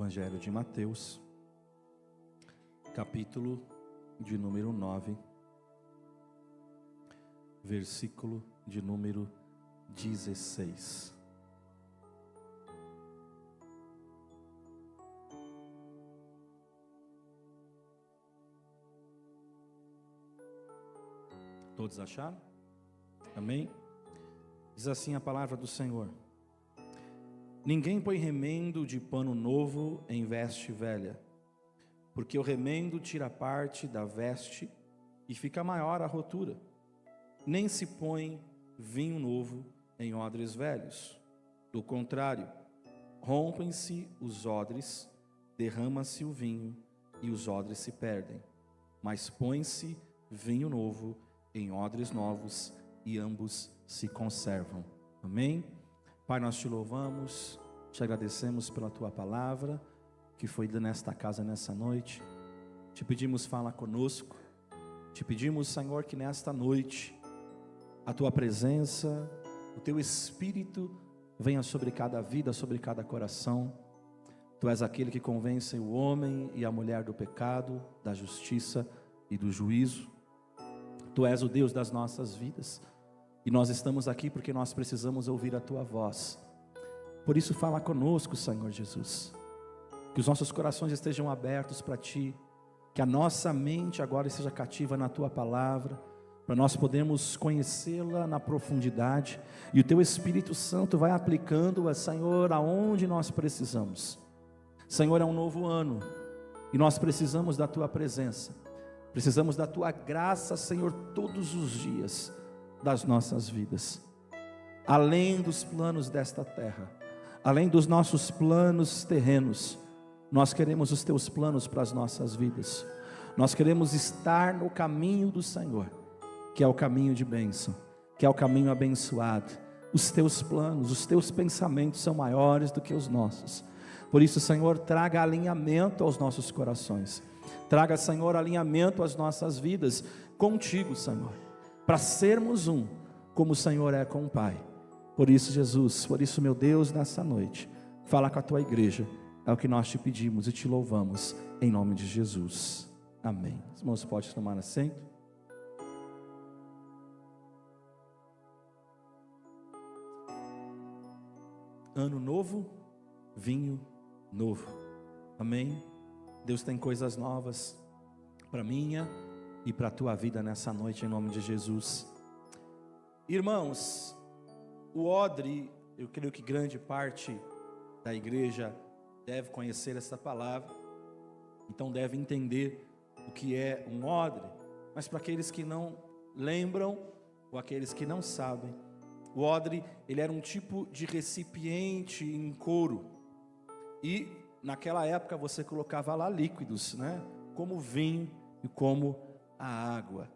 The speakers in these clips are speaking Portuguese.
Evangelho de Mateus, capítulo de número 9, versículo de número 16. Todos acharam? Amém? Diz assim a palavra do Senhor: ninguém põe remendo de pano novo em veste velha, porque o remendo tira parte da veste e fica maior a rotura. Nem se põe vinho novo em odres velhos. Do contrário, rompem-se os odres, derrama-se o vinho e os odres se perdem. Mas põe-se vinho novo em odres novos e ambos se conservam. Amém? Pai, nós te louvamos, te agradecemos pela tua palavra que foi dada nesta casa nessa noite. Te pedimos, fala conosco. Te pedimos, Senhor, que nesta noite a tua presença, o teu Espírito venha sobre cada vida, sobre cada coração. Tu és aquele que convence o homem e a mulher do pecado, da justiça e do juízo. Tu és o Deus das nossas vidas. E nós estamos aqui porque nós precisamos ouvir a tua voz. Por isso fala conosco, Senhor Jesus. Que os nossos corações estejam abertos para ti. Que a nossa mente agora esteja cativa na tua palavra, para nós podermos conhecê-la na profundidade. E o teu Espírito Santo vai aplicando-a, Senhor, aonde nós precisamos. Senhor, é um novo ano e nós precisamos da tua presença. Precisamos da tua graça, Senhor, todos os dias das nossas vidas. Além dos planos desta terra, além dos nossos planos terrenos, nós queremos os teus planos para as nossas vidas. Nós queremos estar no caminho do Senhor, que é o caminho de bênção, que é o caminho abençoado. Os teus planos, os teus pensamentos são maiores do que os nossos. Por isso, Senhor, traga alinhamento aos nossos corações. Traga, Senhor, alinhamento às nossas vidas contigo, Senhor, para sermos um, como o Senhor é com o Pai. Por isso, Jesus, por isso, meu Deus, nessa noite, fala com a tua igreja. É o que nós te pedimos e te louvamos, em nome de Jesus. Amém. Os irmãos podem tomar assento. Ano novo, vinho novo. Amém. Deus tem coisas novas para minha e para a tua vida nessa noite, em nome de Jesus. Irmãos, o odre, eu creio que grande parte da igreja deve conhecer essa palavra, então deve entender o que é um odre. Mas para aqueles que não lembram, ou aqueles que não sabem, o odre, ele era um tipo de recipiente em couro, e naquela época você colocava lá líquidos, né? Como vinho e como a água.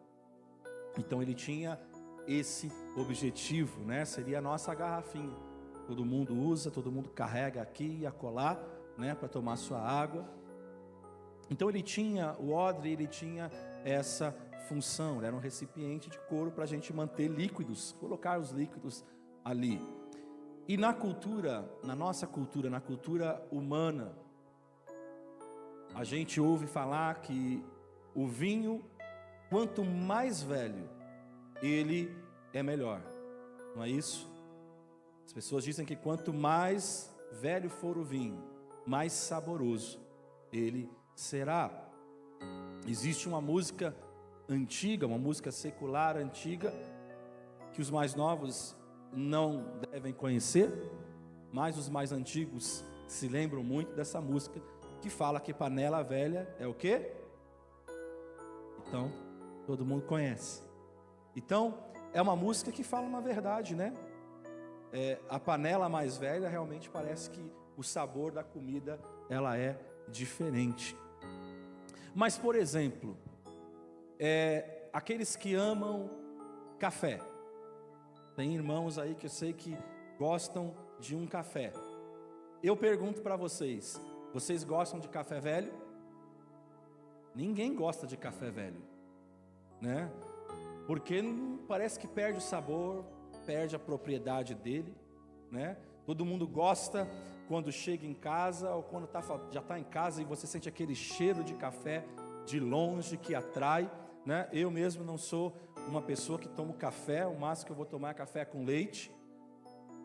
Então ele tinha esse objetivo, né? Seria a nossa garrafinha. Todo mundo usa, todo mundo carrega aqui e acolá, né? Para tomar sua água. Então o odre, ele tinha essa função. Ele era um recipiente de couro para a gente manter líquidos, colocar os líquidos ali. E na cultura, na nossa cultura, na cultura humana, a gente ouve falar que o vinho, quanto mais velho, ele é melhor. Não é isso? As pessoas dizem que quanto mais velho for o vinho, mais saboroso ele será. Existe uma música antiga, uma música secular antiga, que os mais novos não devem conhecer, mas os mais antigos se lembram muito dessa música, que fala que panela velha é o quê? Então, todo mundo conhece. Então, é uma música que fala uma verdade, né? A panela mais velha realmente parece que o sabor da comida, ela é diferente. Mas, por exemplo, aqueles que amam café. Tem irmãos aí que eu sei que gostam de um café. Eu pergunto para vocês, vocês gostam de café velho? Ninguém gosta de café velho, né? Porque parece que perde o sabor, perde a propriedade dele, né? Todo mundo gosta quando chega em casa ou quando já está em casa e você sente aquele cheiro de café de longe que atrai, né? Eu mesmo não sou uma pessoa que toma café, o máximo que eu vou tomar é café com leite,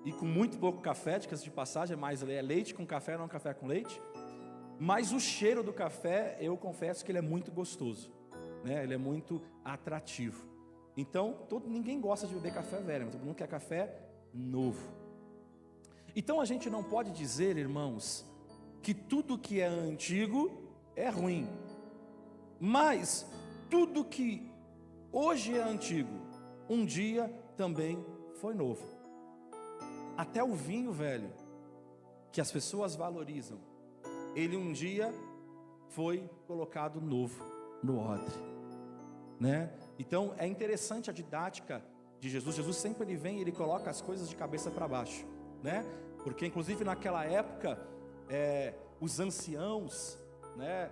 e com muito pouco café, de passagem, mas é leite com café, não café com leite. Mas o cheiro do café, eu confesso que ele é muito gostoso, né? Ele é muito atrativo. Então, ninguém gosta de beber café velho, mas todo mundo quer café novo. Então a gente não pode dizer, irmãos, que tudo que é antigo é ruim, mas tudo que hoje é antigo, um dia também foi novo. Até o vinho velho, que as pessoas valorizam, ele um dia foi colocado novo no odre, né? Então é interessante a didática de Jesus. Jesus sempre vem e ele coloca as coisas de cabeça para baixo, né? Porque inclusive naquela época, os anciãos, né,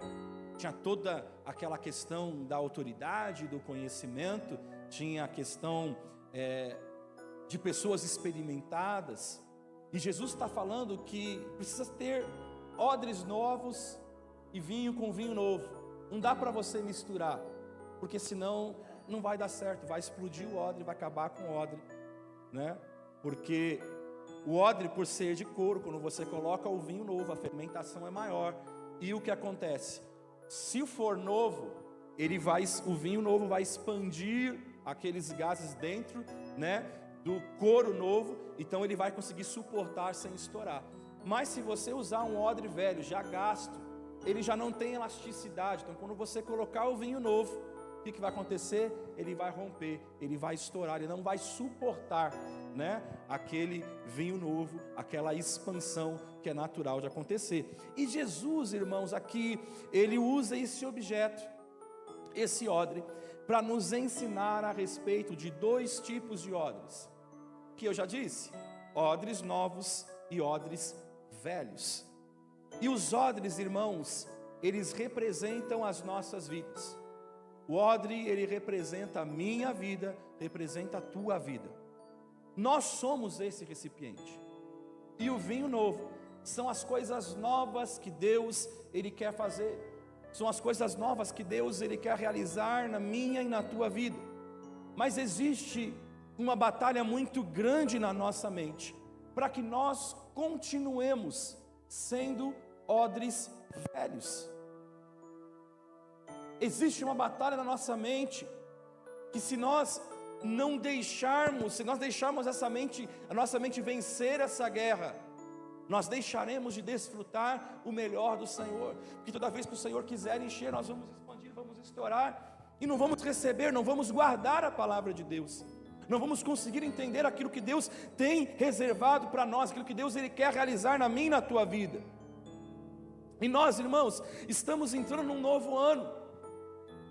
tinha toda aquela questão da autoridade, do conhecimento, tinha a questão de pessoas experimentadas, e Jesus está falando que precisa ter odres novos e vinho com vinho novo. Não dá para você misturar, porque senão não vai dar certo, vai explodir o odre, vai acabar com o odre, né? Porque o odre, por ser de couro, quando você coloca o vinho novo, a fermentação é maior. E o que acontece? Se for novo, o vinho novo vai expandir aqueles gases dentro, né, do couro novo, então ele vai conseguir suportar sem estourar. Mas se você usar um odre velho, já gasto, ele já não tem elasticidade. Então quando você colocar o vinho novo, o que vai acontecer? Ele vai romper, ele vai estourar, ele não vai suportar, né, aquele vinho novo, aquela expansão que é natural de acontecer. E Jesus, irmãos, aqui, ele usa esse objeto, esse odre, para nos ensinar a respeito de dois tipos de odres, que eu já disse, odres novos e odres velhos. E os odres, irmãos, eles representam as nossas vidas. O odre, ele representa a minha vida, representa a tua vida. Nós somos esse recipiente. E o vinho novo são as coisas novas que Deus, ele quer fazer. São as coisas novas que Deus, ele quer realizar na minha e na tua vida. Mas existe uma batalha muito grande na nossa mente, para que nós continuemos sendo odres velhos. Existe uma batalha na nossa mente, que se nós deixarmos a nossa mente vencer essa guerra, nós deixaremos de desfrutar o melhor do Senhor. Porque toda vez que o Senhor quiser encher, nós vamos expandir, vamos estourar, e não vamos receber, não vamos guardar a palavra de Deus, não vamos conseguir entender aquilo que Deus tem reservado para nós, aquilo que Deus ele quer realizar na minha e na tua vida. E nós, irmãos, estamos entrando num novo ano.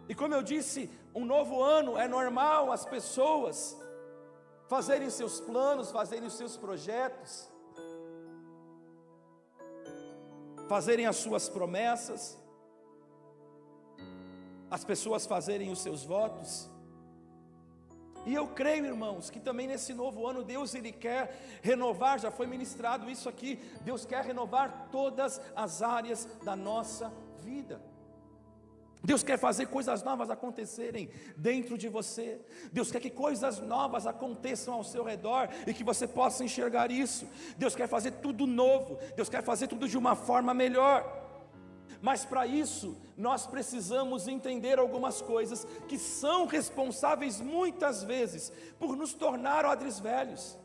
E como eu disse, um novo ano é normal as pessoas fazerem seus planos, fazerem os seus projetos, fazerem as suas promessas, as pessoas fazerem os seus votos. E eu creio, irmãos, que também nesse novo ano Deus ele quer renovar, já foi ministrado isso aqui, Deus quer renovar todas as áreas da nossa vida. Deus quer fazer coisas novas acontecerem dentro de você. Deus quer que coisas novas aconteçam ao seu redor e que você possa enxergar isso. Deus quer fazer tudo novo. Deus quer fazer tudo de uma forma melhor. Mas para isso, nós precisamos entender algumas coisas que são responsáveis muitas vezes por nos tornar odres velhos.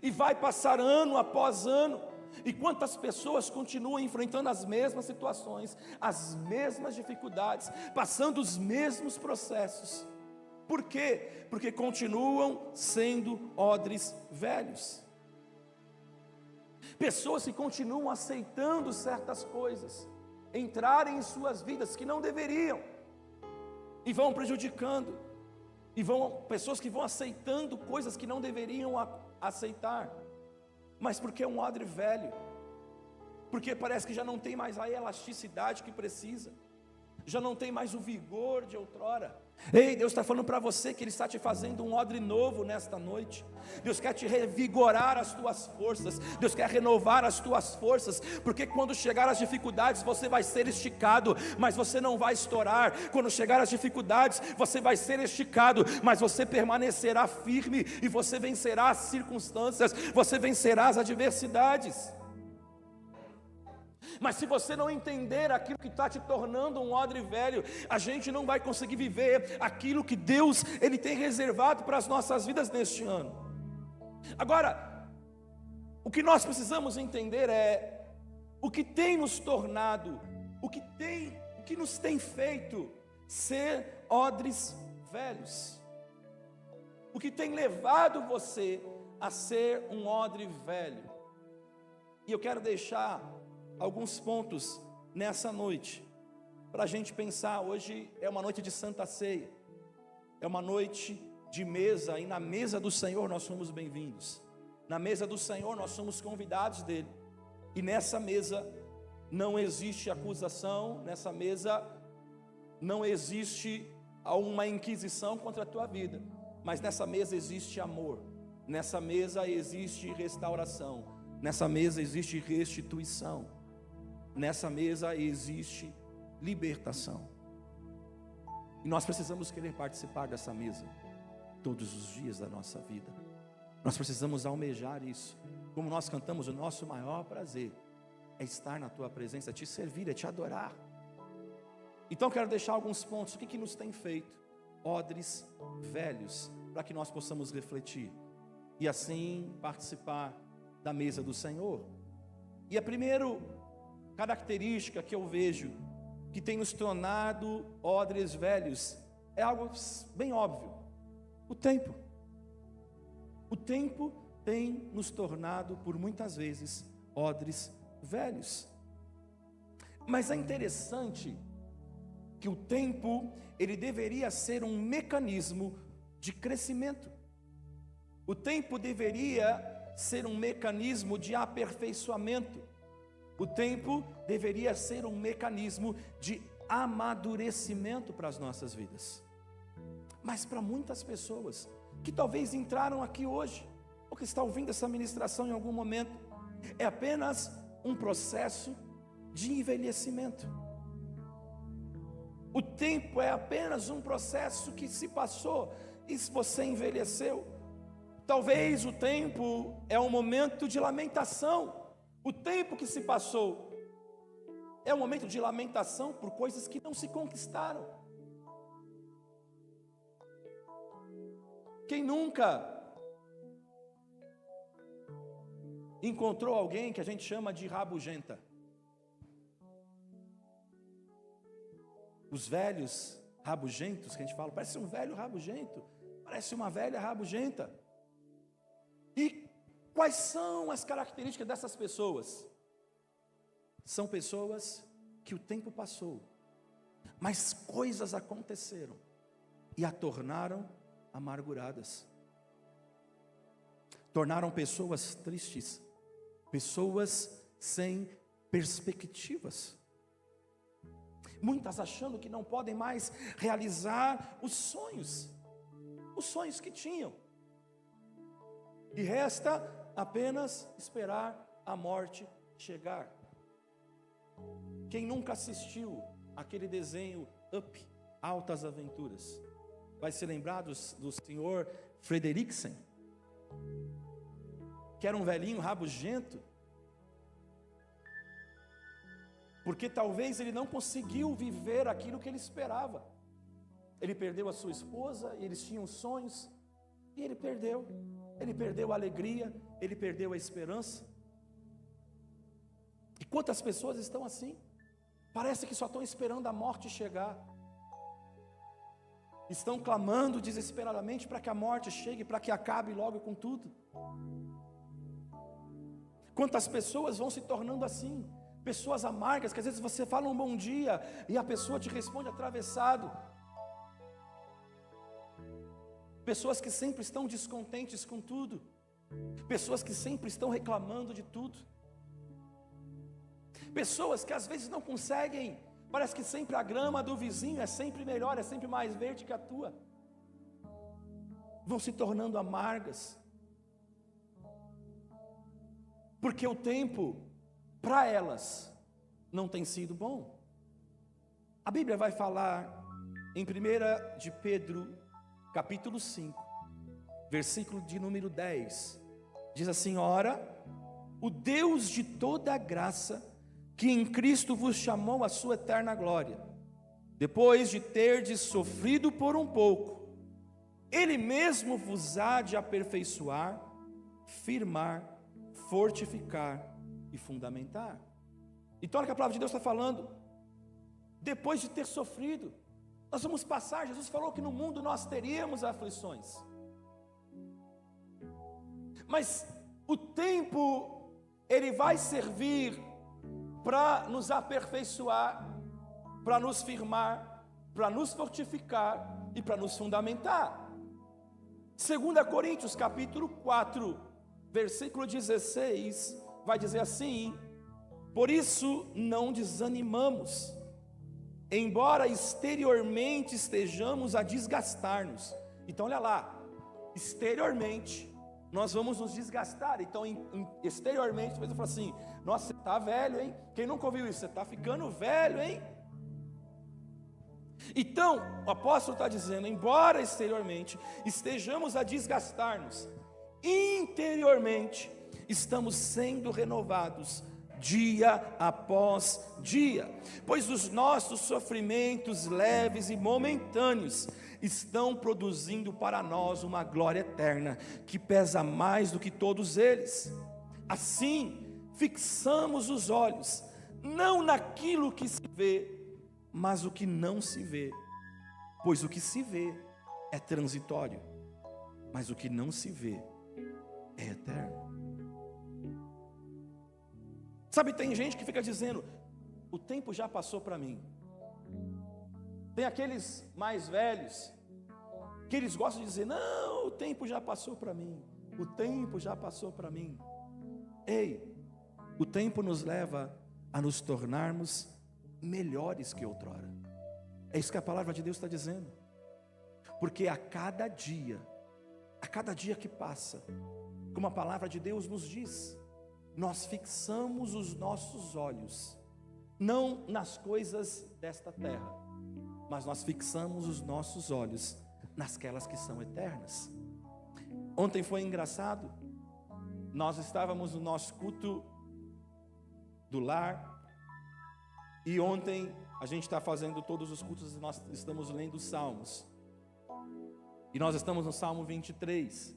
E vai passar ano após ano. E quantas pessoas continuam enfrentando as mesmas situações, as mesmas dificuldades, passando os mesmos processos. Por quê? Porque continuam sendo odres velhos. Pessoas que continuam aceitando certas coisas, entrarem em suas vidas que não deveriam, e vão prejudicando, pessoas que vão aceitando coisas que não deveriam aceitar. Mas porque é um odre velho, porque parece que já não tem mais a elasticidade que precisa, já não tem mais o vigor de outrora, Ei, Deus está falando para você que Ele está te fazendo um odre novo nesta noite. Deus quer te revigorar as tuas forças. Deus quer renovar as tuas forças, porque quando chegar as dificuldades, você vai ser esticado, mas você não vai estourar. Quando chegar as dificuldades, você vai ser esticado, mas você permanecerá firme, e você vencerá as circunstâncias, você vencerá as adversidades. Mas se você não entender aquilo que está te tornando um odre velho, a gente não vai conseguir viver aquilo que Deus Ele tem reservado para as nossas vidas neste ano. Agora, o que nós precisamos entender é o que tem nos tornado, o que nos tem feito ser odres velhos, o que tem levado você a ser um odre velho. E eu quero deixar alguns pontos nessa noite, para a gente pensar. Hoje é uma noite de Santa Ceia, é uma noite de mesa, e na mesa do Senhor nós somos bem-vindos, na mesa do Senhor nós somos convidados dEle, e nessa mesa não existe acusação, nessa mesa não existe uma inquisição contra a tua vida, mas nessa mesa existe amor, nessa mesa existe restauração, nessa mesa existe restituição, nessa mesa existe libertação. E nós precisamos querer participar dessa mesa todos os dias da nossa vida. Nós precisamos almejar isso. Como nós cantamos, o nosso maior prazer é estar na tua presença, é te servir, é te adorar. Então quero deixar alguns pontos. O que nos tem feito odres velhos, para que nós possamos refletir e assim participar da mesa do Senhor. E a primeira característica que eu vejo que tem nos tornado odres velhos é algo bem óbvio: o tempo. O tempo tem nos tornado por muitas vezes odres velhos. Mas é interessante que o tempo, ele deveria ser um mecanismo de crescimento. O tempo deveria ser um mecanismo de aperfeiçoamento. O tempo deveria ser um mecanismo de amadurecimento para as nossas vidas. Mas para muitas pessoas que talvez entraram aqui hoje, ou que estão ouvindo essa ministração em algum momento, é apenas um processo de envelhecimento. O tempo é apenas um processo que se passou, e se você envelheceu, talvez o tempo é um momento de lamentação. O tempo que se passou é um momento de lamentação por coisas que não se conquistaram. Quem nunca encontrou alguém que a gente chama de rabugenta? Os velhos rabugentos que a gente fala, parece um velho rabugento, parece uma velha rabugenta. E quais são as características dessas pessoas? São pessoas que o tempo passou, mas coisas aconteceram e a tornaram amarguradas. Tornaram pessoas tristes, pessoas sem perspectivas. Muitas achando que não podem mais realizar os sonhos que tinham. E resta apenas esperar a morte chegar. Quem nunca assistiu aquele desenho Up, Altas Aventuras, vai se lembrar do senhor Frederiksen, que era um velhinho rabugento, porque talvez ele não conseguiu viver aquilo que ele esperava. Ele perdeu a sua esposa, e eles tinham sonhos, e ele perdeu a alegria, ele perdeu a esperança. E quantas pessoas estão assim? Parece que só estão esperando a morte chegar, estão clamando desesperadamente para que a morte chegue, para que acabe logo com tudo. Quantas pessoas vão se tornando assim? Pessoas amargas, que às vezes você fala um bom dia e a pessoa te responde atravessado. Pessoas que sempre estão descontentes com tudo. Pessoas que sempre estão reclamando de tudo. Pessoas que às vezes não conseguem Parece que sempre a grama do vizinho é sempre melhor, é sempre mais verde que a tua. Vão se tornando amargas. Porque o tempo, para elas, não tem sido bom. A Bíblia vai falar em 1 de Pedro, capítulo 5, versículo de número 10. Diz assim: ora, o Deus de toda a graça, que em Cristo vos chamou à sua eterna glória, depois de terdes sofrido por um pouco, Ele mesmo vos há de aperfeiçoar, firmar, fortificar e fundamentar. Então olha que a palavra de Deus está falando, depois de ter sofrido, nós vamos passar. Jesus falou que no mundo nós teríamos aflições, mas o tempo, ele vai servir para nos aperfeiçoar, para nos firmar, para nos fortificar e para nos fundamentar. 2 Coríntios capítulo 4, versículo 16, vai dizer assim: por isso não desanimamos, embora exteriormente estejamos a desgastar-nos. Então olha lá, exteriormente nós vamos nos desgastar. Então exteriormente, talvez eu fale assim: nossa, você está velho, hein? Quem nunca ouviu isso? Você está ficando velho, hein? Então o apóstolo está dizendo, embora exteriormente estejamos a desgastar-nos, interiormente estamos sendo renovados dia após dia, pois os nossos sofrimentos leves e momentâneos estão produzindo para nós uma glória eterna, que pesa mais do que todos eles. Assim, fixamos os olhos, não naquilo que se vê, mas o que não se vê, pois o que se vê é transitório, mas o que não se vê é eterno. Sabe, tem gente que fica dizendo, o tempo já passou para mim. Tem aqueles mais velhos, que eles gostam de dizer, não, o tempo já passou para mim, o tempo já passou para mim. Ei, o tempo nos leva a nos tornarmos melhores que outrora. É isso que a palavra de Deus está dizendo. Porque a cada dia que passa, como a palavra de Deus nos diz, nós fixamos os nossos olhos, não nas coisas desta terra, mas nós fixamos os nossos olhos nasquelas que são eternas. Ontem foi engraçado, nós estávamos no nosso culto do lar, e ontem a gente está fazendo todos os cultos, nós estamos lendo os Salmos, e nós estamos no Salmo 23,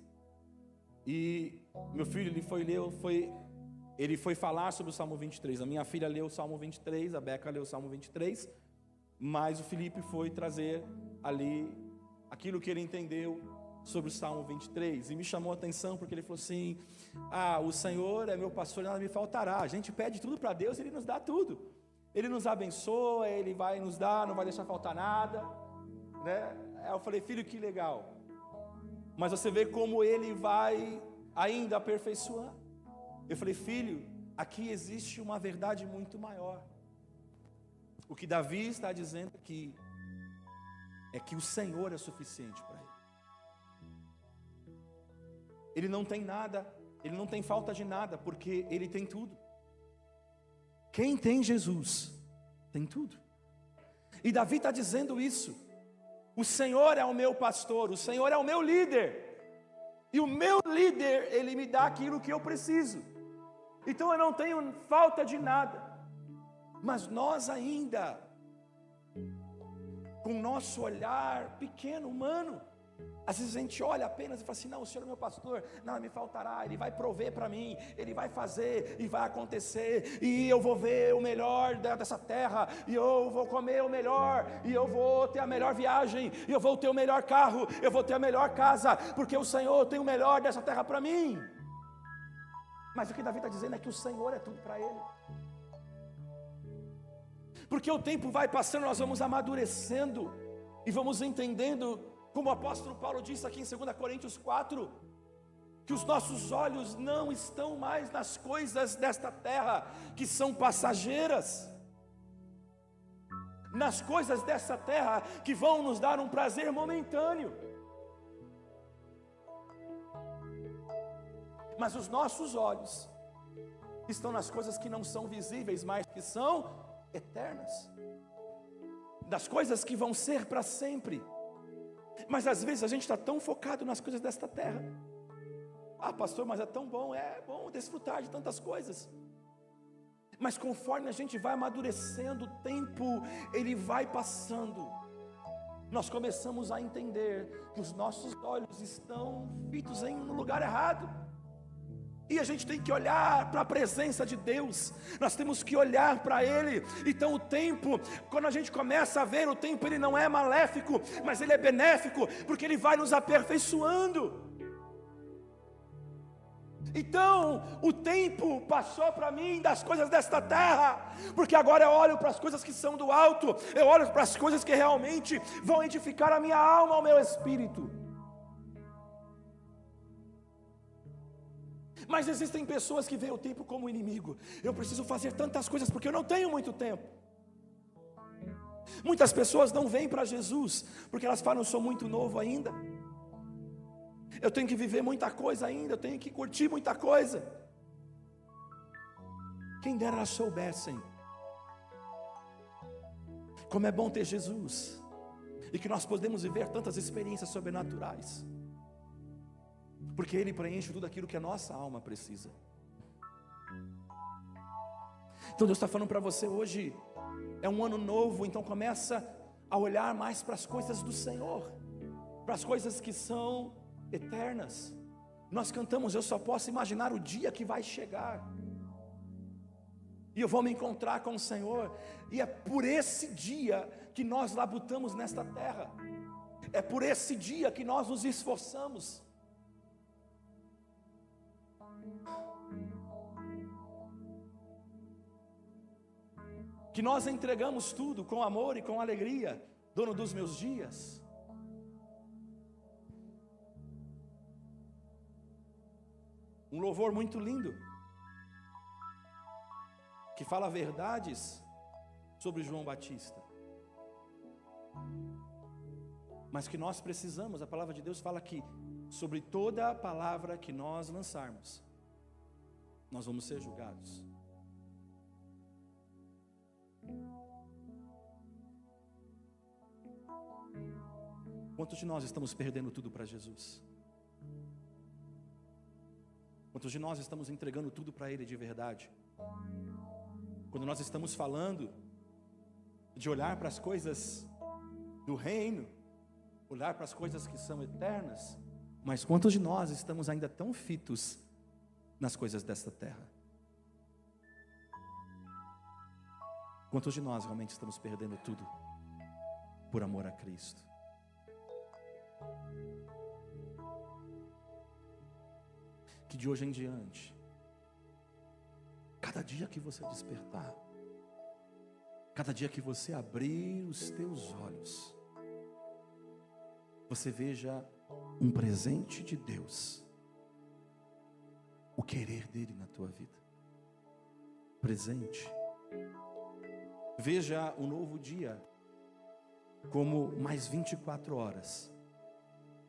e meu filho, ele foi falar sobre o Salmo 23, a minha filha leu o Salmo 23, a Beca leu o Salmo 23, mas o Felipe foi trazer ali aquilo que ele entendeu sobre o Salmo 23, e me chamou a atenção, porque ele falou assim, o Senhor é meu pastor e nada me faltará. A gente pede tudo para Deus, Ele nos dá tudo, Ele nos abençoa, Ele vai nos dar, não vai deixar faltar nada, né? Aí eu falei, filho, que legal, mas você vê como Ele vai ainda aperfeiçoar. Eu falei, filho, aqui existe uma verdade muito maior. O que Davi está dizendo aqui é que o Senhor é suficiente para ele. Ele não tem nada, ele não tem falta de nada, porque ele tem tudo. Quem tem Jesus tem tudo. E Davi está dizendo isso. O Senhor é o meu pastor, o Senhor é o meu líder, e o meu líder, ele me dá aquilo que eu preciso. Então eu não tenho falta de nada. Mas nós ainda, com o nosso olhar pequeno, humano, às vezes a gente olha apenas e fala assim, não, o Senhor é meu pastor, nada me faltará, Ele vai prover para mim, Ele vai fazer e vai acontecer, e eu vou ver o melhor dessa terra, e eu vou comer o melhor, e eu vou ter a melhor viagem, e eu vou ter o melhor carro, eu vou ter a melhor casa, porque o Senhor tem o melhor dessa terra para mim. Mas o que Davi está dizendo é que o Senhor é tudo para ele. Porque o tempo vai passando, nós vamos amadurecendo e vamos entendendo, como o apóstolo Paulo disse aqui em 2 Coríntios 4, que os nossos olhos não estão mais nas coisas desta terra, que são passageiras. nas coisas dessa terra que vão nos dar um prazer momentâneo. Mas os nossos olhos estão nas coisas que não são visíveis, mas que são eternas, das coisas que vão ser para sempre. Mas às vezes a gente está tão focado nas coisas desta terra. Ah, pastor, mas é bom desfrutar de tantas coisas. Mas conforme a gente vai amadurecendo, o tempo ele vai passando, nós começamos a entender que os nossos olhos estão fitos em um lugar errado. E a gente tem que olhar para a presença de Deus, nós temos que olhar para Ele. Então o tempo, quando a gente começa a ver, o tempo ele não é maléfico, mas ele é benéfico, porque ele vai nos aperfeiçoando. Então o tempo passou para mim das coisas desta terra, porque agora eu olho para as coisas que são do alto, eu olho para as coisas que realmente vão edificar a minha alma, o meu espírito. Mas existem pessoas que veem o tempo como inimigo. Eu preciso fazer tantas coisas porque eu não tenho muito tempo. Muitas pessoas não vêm para Jesus porque elas falam: eu sou muito novo ainda, eu tenho que viver muita coisa ainda, eu tenho que curtir muita coisa. Quem dera elas soubessem como é bom ter Jesus, e que nós podemos viver tantas experiências sobrenaturais, porque Ele preenche tudo aquilo que a nossa alma precisa. Então Deus está falando para você hoje, é um ano novo, então começa a olhar mais para as coisas do Senhor, para as coisas que são eternas. Nós cantamos: eu só posso imaginar o dia que vai chegar, e eu vou me encontrar com o Senhor. E é por esse dia que nós labutamos nesta terra, é por esse dia que nós nos esforçamos. Que nós entregamos tudo com amor e com alegria. Dono dos meus dias. Um louvor muito lindo, que fala verdades sobre João Batista, mas que nós precisamos, a palavra de Deus fala que sobre toda a palavra que nós lançarmos, nós vamos ser julgados. Quantos de nós estamos perdendo tudo para Jesus? Quantos de nós estamos entregando tudo para Ele de verdade? Quando nós estamos falando de olhar para as coisas do reino, olhar para as coisas que são eternas, mas quantos de nós estamos ainda tão fitos nas coisas desta terra? Quantos de nós realmente estamos perdendo tudo por amor a Cristo? Que de hoje em diante, cada dia que você despertar, cada dia que você abrir os teus olhos, você veja um presente de Deus, o querer dele na tua vida. Presente. Veja um novo dia como mais 24 horas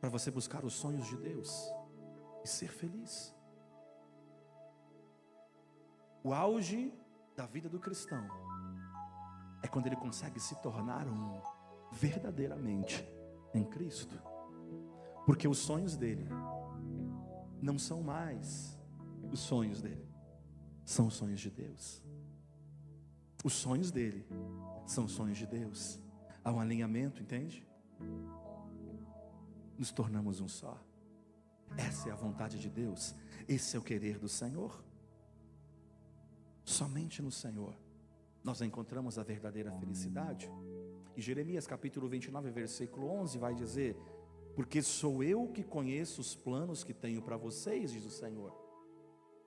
para você buscar os sonhos de Deus e ser feliz. O auge da vida do cristão é quando ele consegue se tornar verdadeiramente em Cristo, porque os sonhos dele não são mais os sonhos dele, são os sonhos de Deus. Os sonhos dele são os sonhos de Deus. Há um alinhamento, entende? Nos tornamos um só. Essa é a vontade de Deus, esse é o querer do Senhor. Somente no Senhor nós encontramos a verdadeira felicidade. E Jeremias capítulo 29, versículo 11 vai dizer: porque sou eu que conheço os planos que tenho para vocês, diz o Senhor,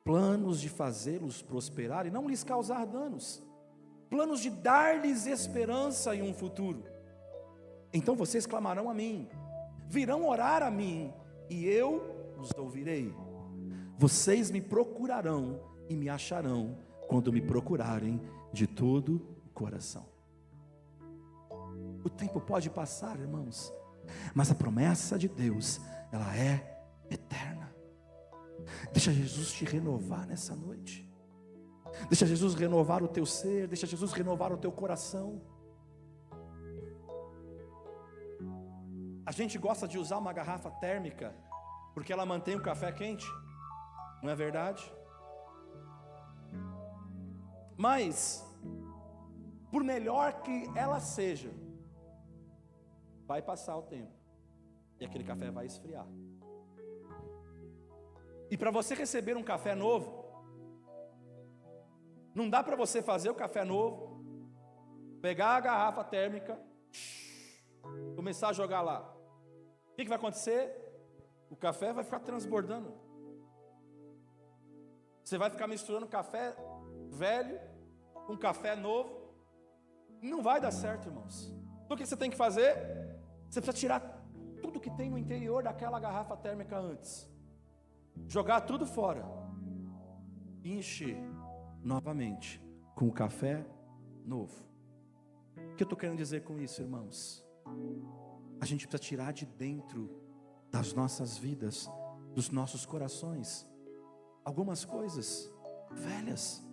planos de fazê-los prosperar e não lhes causar danos, planos de dar-lhes esperança e um futuro. Então vocês clamarão a mim, virão orar a mim, e eu os ouvirei. Vocês me procurarão e me acharão quando me procurarem de todo o coração. O tempo pode passar, irmãos, mas a promessa de Deus, ela é eterna. Deixa Jesus te renovar nessa noite. Deixa Jesus renovar o teu ser. Deixa Jesus renovar o teu coração. A gente gosta de usar uma garrafa térmica porque ela mantém o café quente, não é verdade? Mas, por melhor que ela seja, vai passar o tempo e aquele café vai esfriar. E para você receber um café novo, não dá para você fazer o café novo, pegar a garrafa térmica, começar a jogar lá. O que vai acontecer? O café vai ficar transbordando. Você vai ficar misturando café velho com café novo. Não vai dar certo, irmãos. Então o que você tem que fazer? Você precisa tirar tudo que tem no interior daquela garrafa térmica antes. Jogar tudo fora. E encher novamente com o café novo. O que eu estou querendo dizer com isso, irmãos? A gente precisa tirar de dentro das nossas vidas, dos nossos corações, algumas coisas velhas,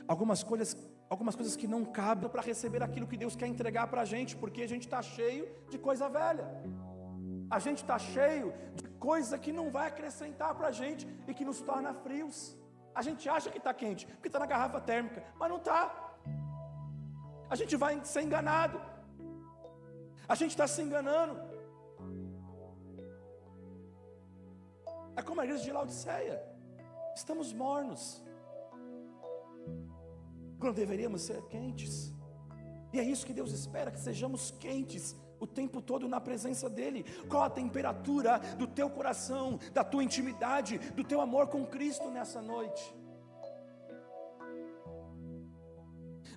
algumas coisas que não cabem para receber aquilo que Deus quer entregar para a gente, porque a gente está cheio de coisa velha, a gente está cheio de coisa que não vai acrescentar para a gente e que nos torna frios. A gente acha que está quente, porque está na garrafa térmica, mas não está. A gente vai ser enganado. A gente está se enganando. É como a igreja de Laodiceia. Estamos mornos, quando deveríamos ser quentes. E é isso que Deus espera, que sejamos quentes o tempo todo na presença dEle. Qual a temperatura do teu coração, da tua intimidade, do teu amor com Cristo nessa noite?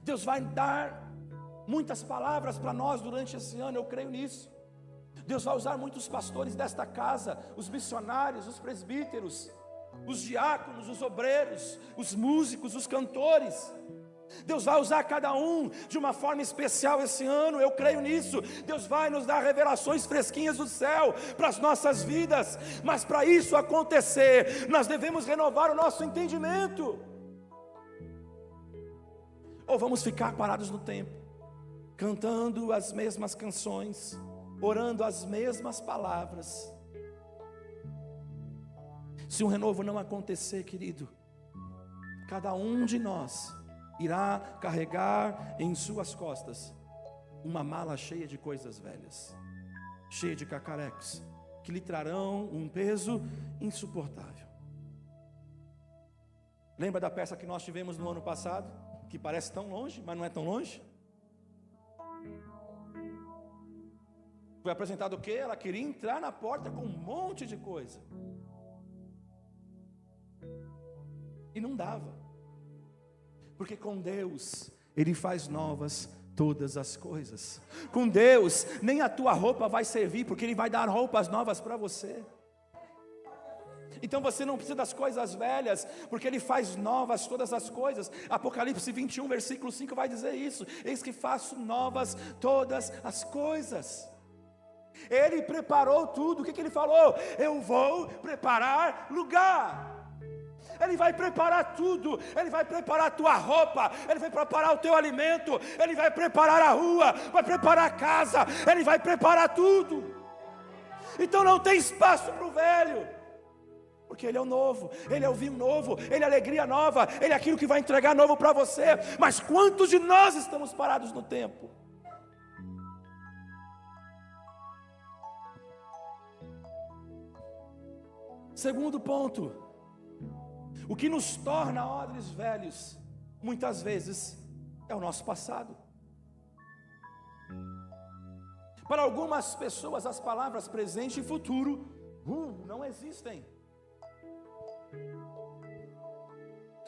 Deus vai dar muitas palavras para nós durante esse ano, eu creio nisso. Deus vai usar muitos pastores desta casa, os missionários, os presbíteros, os diáconos, os obreiros, os músicos, os cantores. Deus vai usar cada um de uma forma especial esse ano, eu creio nisso. Deus vai nos dar revelações fresquinhas do céu para as nossas vidas. Mas para isso acontecer, nós devemos renovar o nosso entendimento. Ou vamos ficar parados no tempo, cantando as mesmas canções, orando as mesmas palavras. Se um renovo não acontecer, querido, cada um de nós irá carregar em suas costas uma mala cheia de coisas velhas, cheia de cacarecos, que lhe trarão um peso insuportável. Lembra da peça que nós tivemos no ano passado, que parece tão longe, mas não é tão longe? Foi apresentado o quê? Ela queria entrar na porta com um monte de coisa, e não dava, porque com Deus Ele faz novas todas as coisas. Com Deus nem a tua roupa vai servir, porque Ele vai dar roupas novas para você. Então você não precisa das coisas velhas, porque Ele faz novas todas as coisas. Apocalipse 21 versículo 5 vai dizer isso: eis que faço novas todas as coisas. Ele preparou tudo. O que Ele falou? Eu vou preparar lugar. Ele vai preparar tudo. Ele vai preparar a tua roupa, Ele vai preparar o teu alimento, Ele vai preparar a rua, vai preparar a casa, Ele vai preparar tudo. Então não tem espaço para o velho, porque Ele é o novo, Ele é o vinho novo, Ele é a alegria nova, Ele é aquilo que vai entregar novo para você. Mas quantos de nós estamos parados no tempo? Segundo ponto, o que nos torna odres velhos, muitas vezes, é o nosso passado. Para algumas pessoas, as palavras presente e futuro não existem.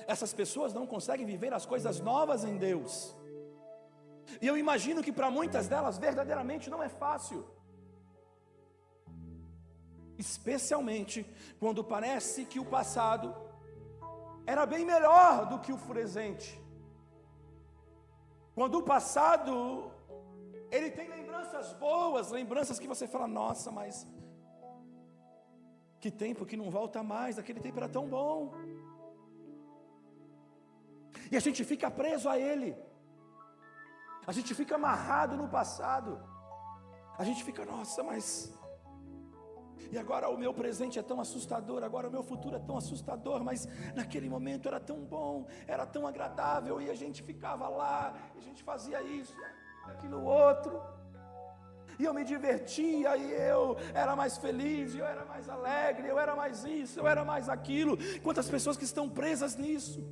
Essas pessoas não conseguem viver as coisas novas em Deus. E eu imagino que para muitas delas, verdadeiramente não é fácil. Especialmente quando parece que o passado era bem melhor do que o presente. Quando o passado Ele tem lembranças boas, lembranças que você fala, nossa, mas que tempo que não volta mais, aquele tempo era tão bom. E a gente fica preso a ele. A gente fica amarrado no passado. A gente fica, nossa, mas... E agora o meu presente é tão assustador, agora o meu futuro é tão assustador, mas naquele momento era tão bom, era tão agradável, e a gente ficava lá, e a gente fazia isso, aquilo outro, e eu me divertia, e eu era mais feliz, e eu era mais alegre, eu era mais isso, eu era mais aquilo. Quantas pessoas que estão presas nisso?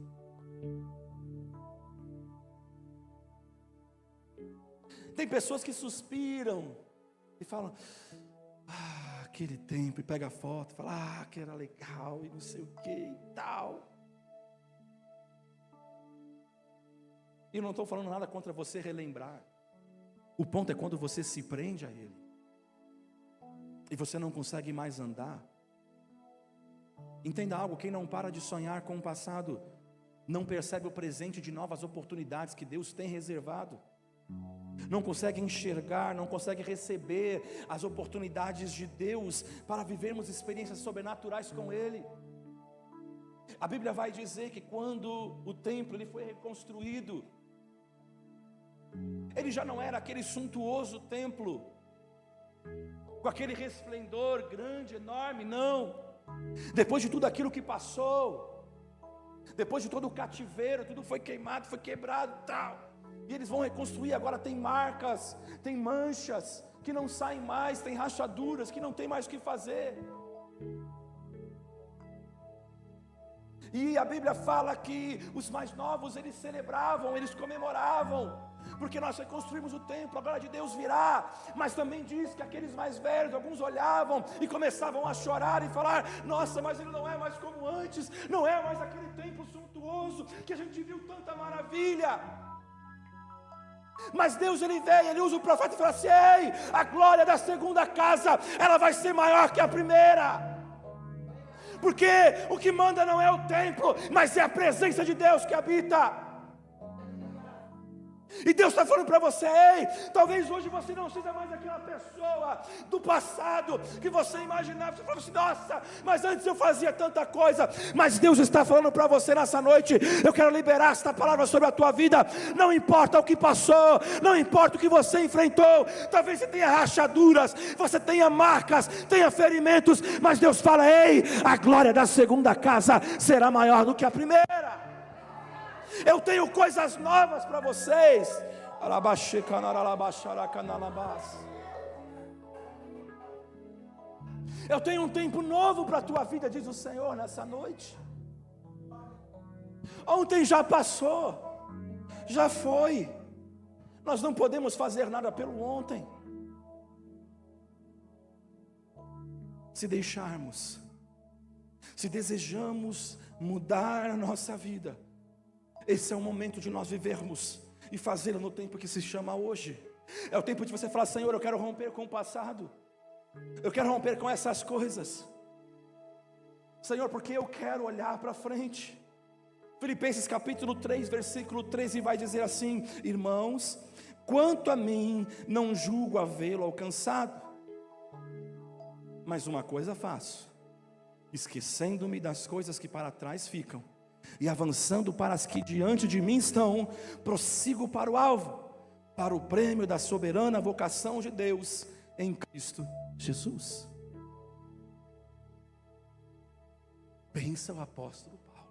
Tem pessoas que suspiram e falam, aquele tempo, e pega a foto, fala, que era legal, e não sei o que e tal. E eu não estou falando nada contra você relembrar. O ponto é quando você se prende a ele, e você não consegue mais andar. Entenda algo, quem não para de sonhar com o passado, não percebe o presente de novas oportunidades que Deus tem reservado. Não consegue enxergar, não consegue receber as oportunidades de Deus para vivermos experiências sobrenaturais com Ele. A Bíblia vai dizer que quando o templo ele foi reconstruído, ele já não era aquele suntuoso templo, com aquele resplendor grande, enorme, não. Depois de tudo aquilo que passou, depois de todo o cativeiro, tudo foi queimado, foi quebrado e tal. E eles vão reconstruir, agora tem marcas, tem manchas que não saem mais, tem rachaduras que não tem mais o que fazer. E a Bíblia fala que os mais novos eles celebravam, eles comemoravam, porque nós reconstruímos o templo, a glória de Deus virá. Mas também diz que aqueles mais velhos, alguns olhavam e começavam a chorar e falar, nossa, mas ele não é mais como antes, não é mais aquele templo suntuoso que a gente viu tanta maravilha. Mas Deus ele veio, ele usa o profeta e fala assim, ei, a glória da segunda casa, ela vai ser maior que a primeira. Porque o que manda não é o templo, mas é a presença de Deus que habita. E Deus está falando para você, ei, talvez hoje você não seja mais aquela pessoa do passado que você imaginava. Você falou assim, nossa, mas antes eu fazia tanta coisa. Mas Deus está falando para você nessa noite, eu quero liberar esta palavra sobre a tua vida. Não importa o que passou, não importa o que você enfrentou. Talvez você tenha rachaduras, você tenha marcas, tenha ferimentos, mas Deus fala, ei, a glória da segunda casa será maior do que a primeira. Eu tenho coisas novas para vocês. Eu tenho um tempo novo para a tua vida, diz o Senhor nessa noite. Ontem já passou, já foi. Nós não podemos fazer nada pelo ontem. Se deixarmos, se desejamos mudar a nossa vida, esse é o momento de nós vivermos e fazê-lo no tempo que se chama hoje. É o tempo de você falar, Senhor, eu quero romper com o passado, eu quero romper com essas coisas, Senhor, porque eu quero olhar para frente. Filipenses capítulo 3, versículo 13 vai dizer assim, irmãos, quanto a mim, não julgo havê-lo alcançado, mas uma coisa faço, esquecendo-me das coisas que para trás ficam, e avançando para as que diante de mim estão, prossigo para o alvo, para o prêmio da soberana vocação de Deus em Cristo Jesus. Pensa o apóstolo Paulo,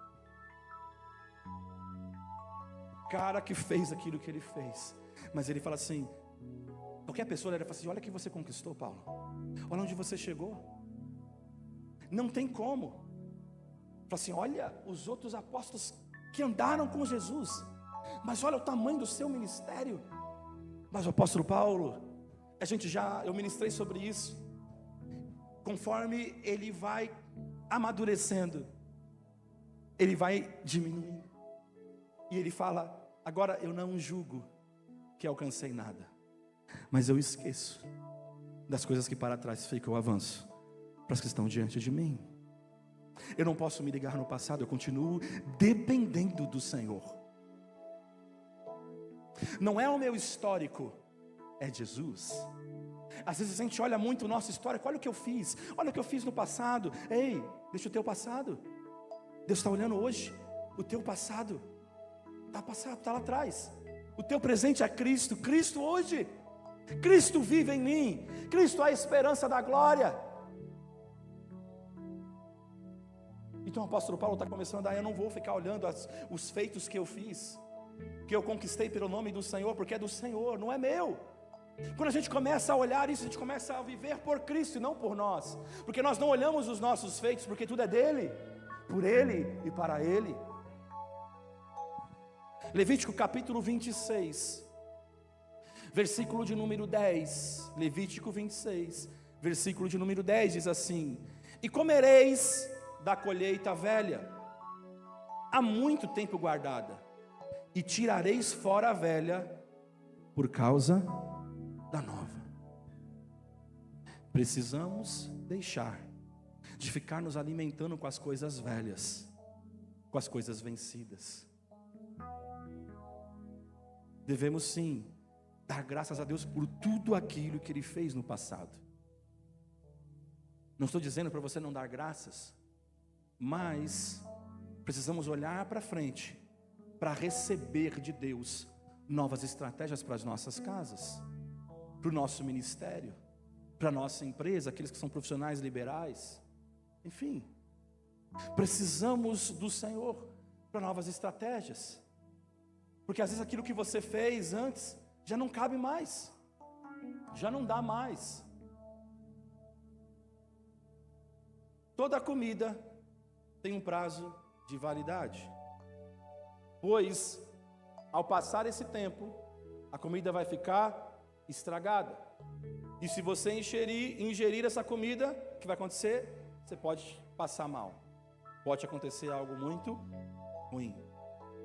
cara que fez aquilo que ele fez, mas ele fala assim, qualquer pessoa ele fala assim, olha o que você conquistou, Paulo, olha onde você chegou, não tem como. Fala assim, olha os outros apóstolos que andaram com Jesus, mas olha o tamanho do seu ministério. Mas o apóstolo Paulo, eu ministrei sobre isso, conforme ele vai amadurecendo, ele vai diminuindo, e ele fala, agora eu não julgo que alcancei nada, mas eu esqueço das coisas que para trás ficam, eu avanço para as que estão diante de mim. Eu não posso me ligar no passado, eu continuo dependendo do Senhor. Não é o meu histórico é Jesus. Às vezes a gente olha muito a nossa história, olha o que eu fiz, olha o que eu fiz no passado. Ei, deixa o teu passado. Deus está olhando hoje, o teu passado está lá atrás. O teu presente é Cristo, Cristo hoje. Cristo vive em mim, Cristo é a esperança da glória. Então o apóstolo Paulo está começando a dar, eu não vou ficar olhando os feitos que eu fiz, que eu conquistei pelo nome do Senhor, porque é do Senhor, não é meu. Quando a gente começa a olhar isso, a gente começa a viver por Cristo e não por nós, porque nós não olhamos os nossos feitos, porque tudo é dele, por ele e para ele. Levítico capítulo 26, versículo de número 10, Levítico 26, versículo de número 10 diz assim: e comereis da colheita velha, há muito tempo guardada, e tirareis fora a velha, por causa da nova. Precisamos deixar de ficar nos alimentando com as coisas velhas, com as coisas vencidas. Devemos sim dar graças a Deus por tudo aquilo que Ele fez no passado. Não estou dizendo para você não dar graças, mas precisamos olhar para frente, para receber de Deus novas estratégias para as nossas casas, para o nosso ministério, para a nossa empresa, aqueles que são profissionais liberais, enfim, precisamos do Senhor para novas estratégias, porque às vezes aquilo que você fez antes já não cabe mais, já não dá mais. Toda comida tem um prazo de validade, pois ao passar esse tempo, a comida vai ficar estragada. E se você ingerir essa comida, o que vai acontecer? Você pode passar mal, pode acontecer algo muito ruim.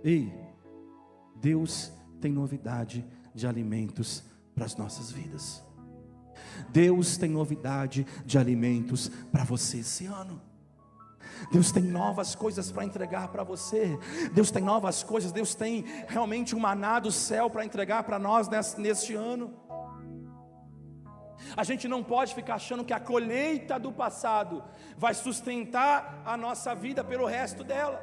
Ei, Deus tem novidade de alimentos para as nossas vidas. Deus tem novidade de alimentos para você esse ano. Deus tem novas coisas para entregar para você. Deus tem novas coisas. Deus tem realmente um maná do céu para entregar para nós neste ano. A gente não pode ficar achando que a colheita do passado vai sustentar a nossa vida pelo resto dela,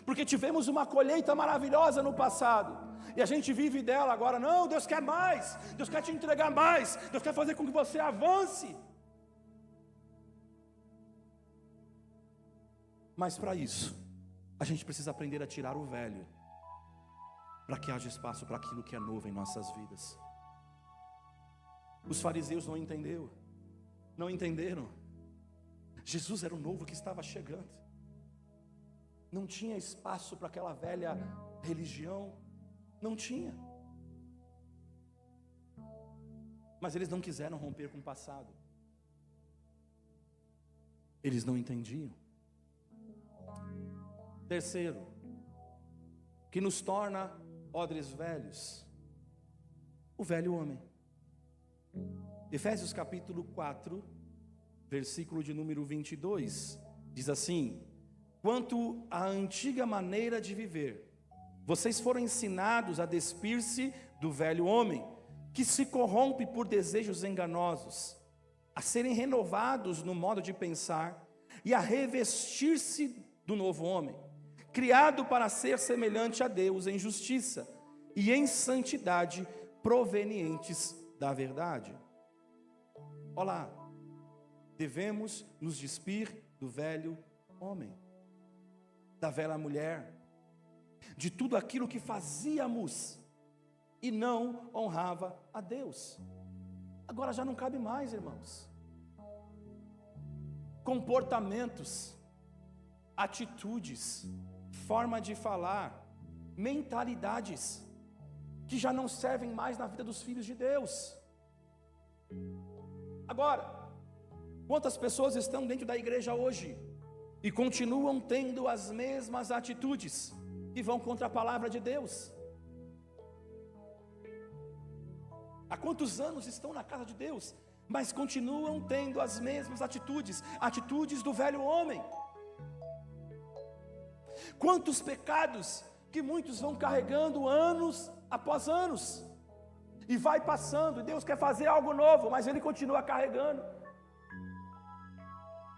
porque tivemos uma colheita maravilhosa no passado e a gente vive dela agora. Não, Deus quer mais, Deus quer te entregar mais, Deus quer fazer com que você avance. Mas para isso, a gente precisa aprender a tirar o velho, para que haja espaço para aquilo que é novo em nossas vidas. Os fariseus não entenderam. Jesus era o novo que estava chegando. Não tinha espaço para aquela velha religião, não tinha. Mas eles não quiseram romper com o passado. Eles não entendiam. Terceiro, que nos torna odres velhos, o velho homem. Efésios capítulo 4, versículo de número 22, diz assim: quanto à antiga maneira de viver, vocês foram ensinados a despir-se do velho homem, que se corrompe por desejos enganosos, a serem renovados no modo de pensar, e a revestir-se do novo homem, criado para ser semelhante a Deus em justiça e em santidade, provenientes da verdade. Olá, devemos nos despir do velho homem, da velha mulher, de tudo aquilo que fazíamos e não honrava a Deus. Agora já não cabe mais, irmãos. Comportamentos, atitudes, forma de falar, mentalidades que já não servem mais na vida dos filhos de Deus. Agora, quantas pessoas estão dentro da igreja hoje e continuam tendo as mesmas atitudes que vão contra a palavra de Deus? Há quantos anos estão na casa de Deus, mas continuam tendo as mesmas atitudes do velho homem? Quantos pecados que muitos vão carregando anos após anos, E vai passando, e Deus quer fazer algo novo, mas Ele continua carregando,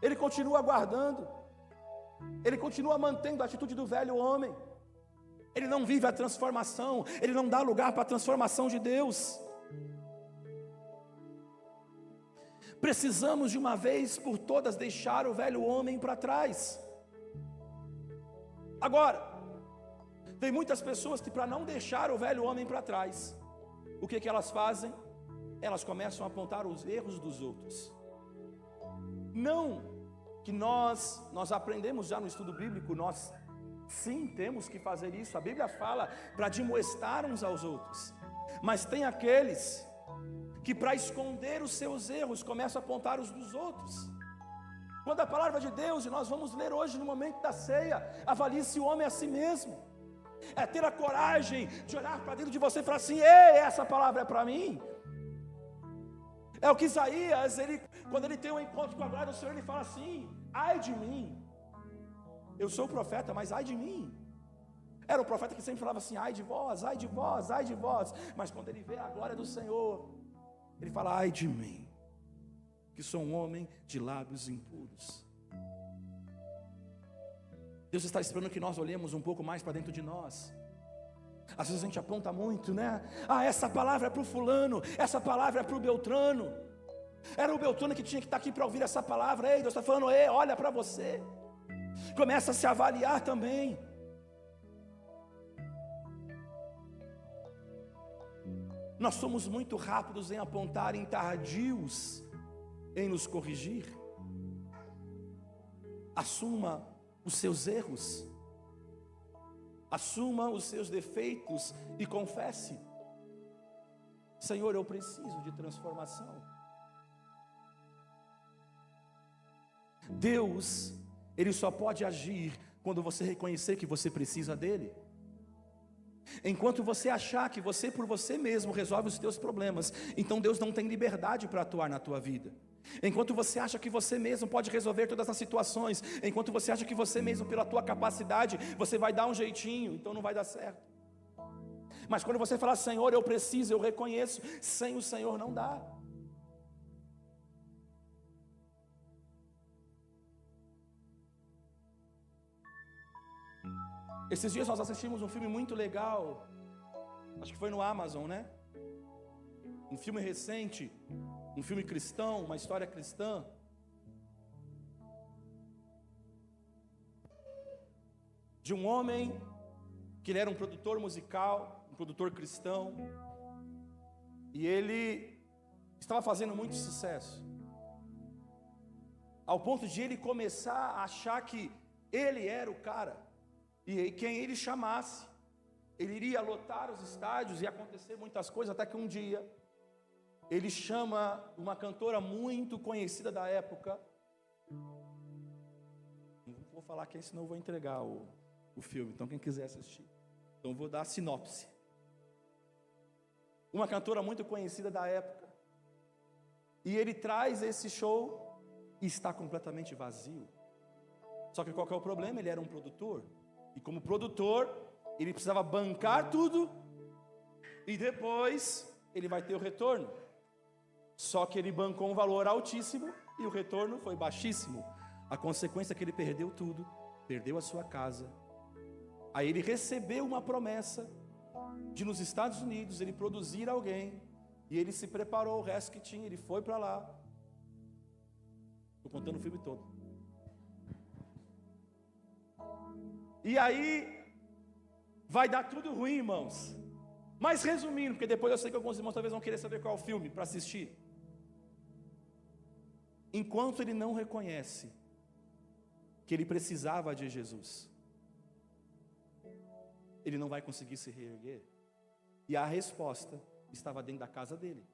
Ele continua guardando, Ele continua mantendo a atitude do velho homem. Ele não vive a transformação, Ele não dá lugar para a transformação de Deus. Precisamos de uma vez por todas deixar o velho homem para trás. Agora, tem muitas pessoas que, para não deixar o velho homem para trás, o que elas fazem? Elas começam a apontar os erros dos outros. Não que nós aprendemos já no estudo bíblico, nós sim temos que fazer isso. A Bíblia fala para admoestar uns aos outros. Mas tem aqueles que, para esconder os seus erros, começam a apontar os dos outros. Quando a palavra de Deus, e nós vamos ler hoje no momento da ceia, avalie-se o homem a si mesmo. É ter a coragem de olhar para dentro de você e falar assim: ei, essa palavra é para mim. É o que Isaías, quando ele tem um encontro com a glória do Senhor, ele fala assim: ai de mim, eu sou o profeta, mas ai de mim. Era o profeta que sempre falava assim: ai de vós, ai de vós, ai de vós. Mas quando ele vê a glória do Senhor, ele fala: ai de mim, que sou um homem de lábios impuros. Deus está esperando que nós olhemos um pouco mais para dentro de nós. Às vezes a gente aponta muito, né? Ah, essa palavra é para o fulano, essa palavra é para o Beltrano. Era o Beltrano que tinha que estar aqui para ouvir essa palavra. Ei, Deus está falando: ei, olha para você. Começa a se avaliar também. Nós somos muito rápidos em apontar, em tardios em nos corrigir. Assuma os seus erros, assuma os seus defeitos e confesse: Senhor, eu preciso de transformação. Deus, Ele só pode agir quando você reconhecer que você precisa dEle. Enquanto você achar que você por você mesmo resolve os teus problemas, então Deus não tem liberdade para atuar na tua vida. Enquanto você acha que você mesmo pode resolver todas as situações, enquanto você acha que você mesmo, pela tua capacidade, você vai dar um jeitinho, então não vai dar certo. Mas quando você falar: Senhor, eu preciso, eu reconheço, sem o Senhor não dá. Esses dias nós assistimos um filme muito legal, acho que foi no Amazon, né? Um filme recente, um filme cristão, uma história cristã. De um homem que ele era um produtor musical, um produtor cristão, e ele estava fazendo muito sucesso, ao ponto de ele começar a achar que ele era o cara, e quem ele chamasse, ele iria lotar os estádios e acontecer muitas coisas, até que um dia ele chama uma cantora muito conhecida da época. Não vou falar quem, senão eu vou entregar o filme, então quem quiser assistir. Então eu vou dar a sinopse. Uma cantora muito conhecida da época, e ele traz esse show e está completamente vazio. Só que qual que é o problema? Ele era um produtor, e como produtor, ele precisava bancar tudo, e depois ele vai ter o retorno. Só que ele bancou um valor altíssimo e o retorno foi baixíssimo. A consequência é que ele perdeu tudo, perdeu a sua casa. Aí ele recebeu uma promessa de, nos Estados Unidos, ele produzir alguém, e ele se preparou o resto que tinha, ele foi para lá. Estou contando o filme todo. E aí vai dar tudo ruim, irmãos. Mas resumindo, porque depois eu sei que alguns irmãos talvez vão querer saber qual é o filme para assistir. Enquanto ele não reconhece que ele precisava de Jesus, ele não vai conseguir se reerguer. E a resposta estava dentro da casa dele,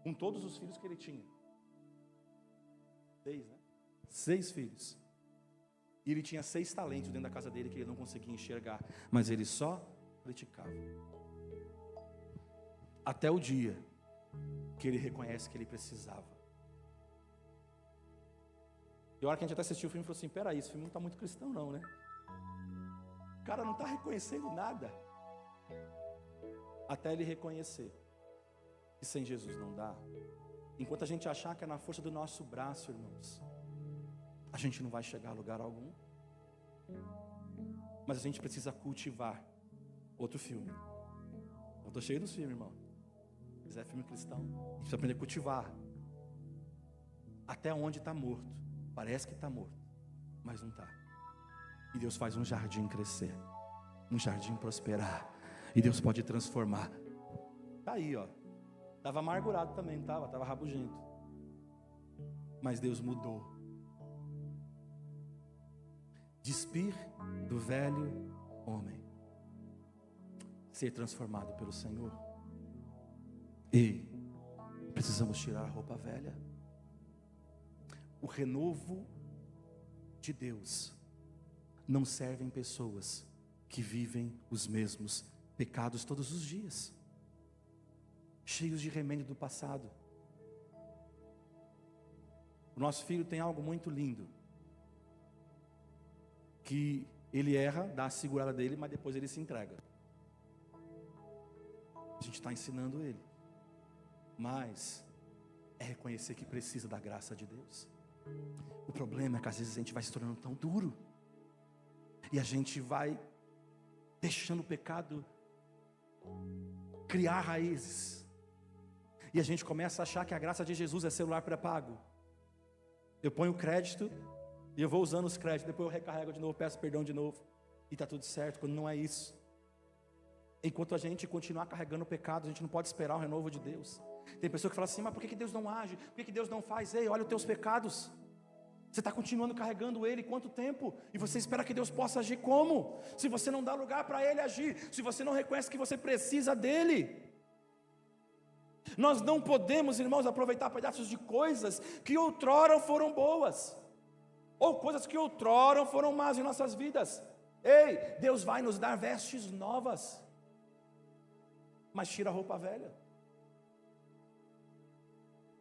com todos os filhos que ele tinha. 6, né? 6 filhos. E ele tinha 6 talentos dentro da casa dele que ele não conseguia enxergar, mas ele só criticava. Até o dia que ele reconhece que ele precisava. E a hora que a gente até assistiu o filme, falou assim: peraí, esse filme não está muito cristão não, né? O cara não está reconhecendo nada. até ele reconhecer que sem Jesus não dá. Enquanto a gente achar que é na força do nosso braço, irmãos, a gente não vai chegar a lugar algum. Mas a gente precisa cultivar. Outro filme. Eu estou cheio dos filmes, irmão. Se quiser filme cristão, a gente precisa aprender a cultivar. Até onde está morto. Parece que está morto, mas não está. E Deus faz um jardim crescer, um jardim prosperar. E Deus pode transformar. Está aí, ó. Estava amargurado também, não estava rabugento. Mas Deus mudou. Despir do velho homem. Ser transformado pelo Senhor. E precisamos tirar a roupa velha. O renovo de Deus não serve em pessoas que vivem os mesmos pecados todos os dias, cheios de remendo do passado. O nosso filho tem algo muito lindo, que ele erra, dá a segurada dele, mas depois ele se entrega. A gente está ensinando ele, mas é reconhecer que precisa da graça de Deus. O problema é que às vezes a gente vai se tornando tão duro, e a gente vai deixando o pecado criar raízes, e a gente começa a achar que a graça de Jesus é celular pré-pago. Eu ponho crédito e eu vou usando os créditos, depois eu recarrego de novo, peço perdão de novo, e está tudo certo, quando não é isso. Enquanto a gente continuar carregando o pecado, a gente não pode esperar o renovo de Deus. Tem pessoa que fala assim, mas por que Deus não age? Por que Deus não faz? Ei, olha os teus pecados. Você está continuando carregando ele quanto tempo? E você espera que Deus possa agir como? Se você não dá lugar para ele agir, se você não reconhece que você precisa dele. Nós não podemos, irmãos, aproveitar pedaços de coisas que outrora foram boas, ou coisas que outrora foram más em nossas vidas. Ei, Deus vai nos dar vestes novas, mas tira a roupa velha.